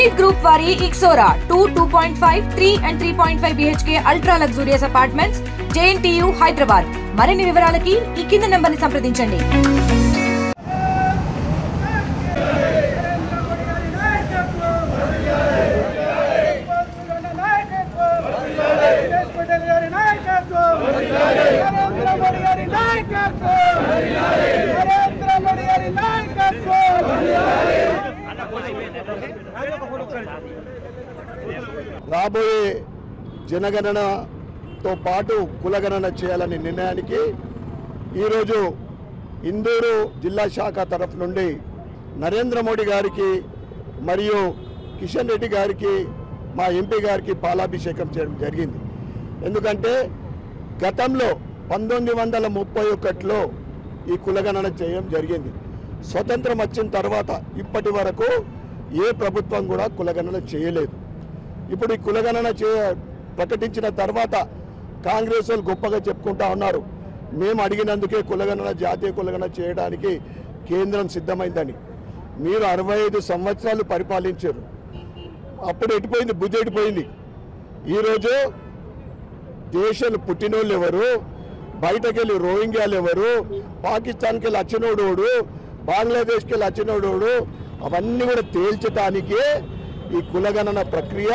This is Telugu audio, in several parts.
Elite Group vari Ixora 2, 2.5, 3 and 3.5 BHK ultra luxurious apartments JNTU Hyderabad. మరిన్ని వివరాలకి ఈ కింద నంబర్ని సంప్రదించండి. రాబోయే జనగణనతో పాటు కులగణన చేయాలనే నిర్ణయానికి ఈరోజు ఇందూరు జిల్లా శాఖ తరఫు నుండి నరేంద్ర మోడీ గారికి మరియు కిషన్ రెడ్డి గారికి మా ఎంపీ గారికి పాలాభిషేకం చేయడం జరిగింది. ఎందుకంటే గతంలో 1931లో ఈ కులగణన చేయడం జరిగింది. స్వతంత్రం వచ్చిన తర్వాత ఇప్పటి వరకు ఏ ప్రభుత్వం కూడా కులగణన చేయలేదు. ఇప్పుడు ఈ కులగణన ప్రకటించిన తర్వాత కాంగ్రెస్ వాళ్ళు గొప్పగా చెప్పుకుంటా ఉన్నారు, మేము అడిగినందుకే కులగణన జాతీయ కులగణన చేయడానికి కేంద్రం సిద్ధమైందని. మీరు 65 సంవత్సరాలు పరిపాలించారు, అప్పుడు ఎటుపోయింది, బుద్ధి ఎటుపోయింది. ఈరోజు దేశాలు పుట్టినోళ్ళు ఎవరు, బయటకు వెళ్ళి రోహింగ్యాలు ఎవరు, పాకిస్తాన్కి వెళ్ళి వచ్చినోడు, బంగ్లాదేశ్కి వెళ్ళి వచ్చినోడు, అవన్నీ కూడా తేల్చడానికే ఈ కులగణన ప్రక్రియ.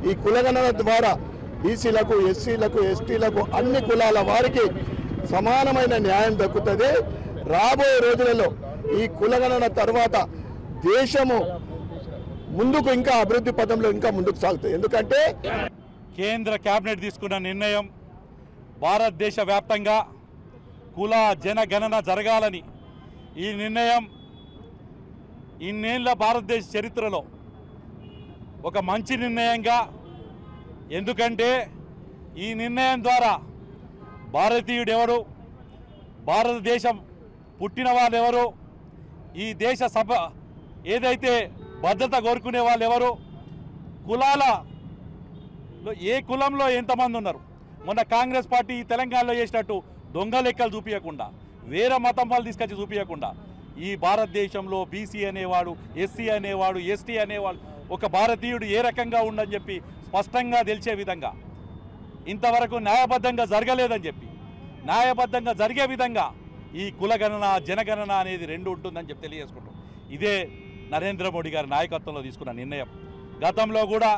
ఈ కులగణన ద్వారా బీసీలకు, ఎస్సీలకు, ఎస్టీలకు, అన్ని కులాల వారికి సమానమైన న్యాయం దక్కుతుంది. రాబోయే రోజులలో ఈ కులగణన తర్వాత దేశము ముందుకు ఇంకా అభివృద్ధి పథంలో ఇంకా ముందుకు సాగుతుంది. ఎందుకంటే కేంద్ర కేబినెట్ తీసుకున్న నిర్ణయం భారతదేశ వ్యాప్తంగా కుల జనగణన జరగాలని. ఈ నిర్ణయం ఇన్నేళ్ల భారతదేశ చరిత్రలో ఒక మంచి నిర్ణయంగా, ఎందుకంటే ఈ నిర్ణయం ద్వారా భారతీయుడు ఎవరు, భారతదేశం పుట్టిన వాళ్ళు ఎవరు, ఈ దేశ సభ ఏదైతే భద్రత కోరుకునే వాళ్ళు ఎవరు, కులాలలో ఏ కులంలో ఎంతమంది ఉన్నారు. మొన్న కాంగ్రెస్ పార్టీ తెలంగాణలో చేసినట్టు దొంగ లెక్కలు చూపించకుండా, వేరే మతం వాళ్ళు తీసుకొచ్చి చూపించకుండా, ఈ భారతదేశంలో బీసీ అనేవాడు, ఎస్సీ అనేవాడు, ఎస్టీ అనేవాడు, ఒక భారతీయుడు ఏ రకంగా ఉండని చెప్పి స్పష్టంగా తెలిసే విధంగా, ఇంతవరకు న్యాయబద్ధంగా జరగలేదని చెప్పి న్యాయబద్ధంగా జరిగే విధంగా ఈ కులగణన జనగణన అనేది రెండు ఉంటుందని చెప్పి తెలియజేసుకుంటాం. ఇదే నరేంద్ర మోడీ గారి నాయకత్వంలో తీసుకున్న నిర్ణయం. గతంలో కూడా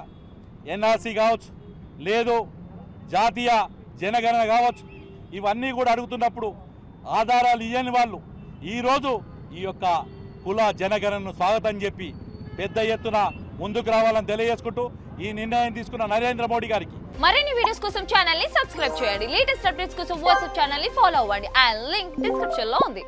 ఎన్ఆర్సీ కావచ్చు, లేదు జాతీయ జనగణన కావచ్చు, ఇవన్నీ కూడా అడుగుతున్నప్పుడు ఆధారాలు ఇవ్వని వాళ్ళు ఈరోజు ఈ యొక్క కుల జనగణనను స్వాగతం చెప్పి పెద్ద ఎత్తున ముందుకు రావాలని తెలియజేసుకుంటూ ఈ నిర్ణయం తీసుకున్న నరేంద్ర మోడీ గారికి మరిన్ని వీడియోస్ కోసం ఛానల్ ని సబ్స్క్రైబ్ చేయండి. లేటెస్ట్ అప్డేట్స్ కోసం వాట్సాప్ ఛానల్ ని ఫాలో అవ్వండి. ఆ లింక్ డిస్క్రిప్షన్ లో ఉంది.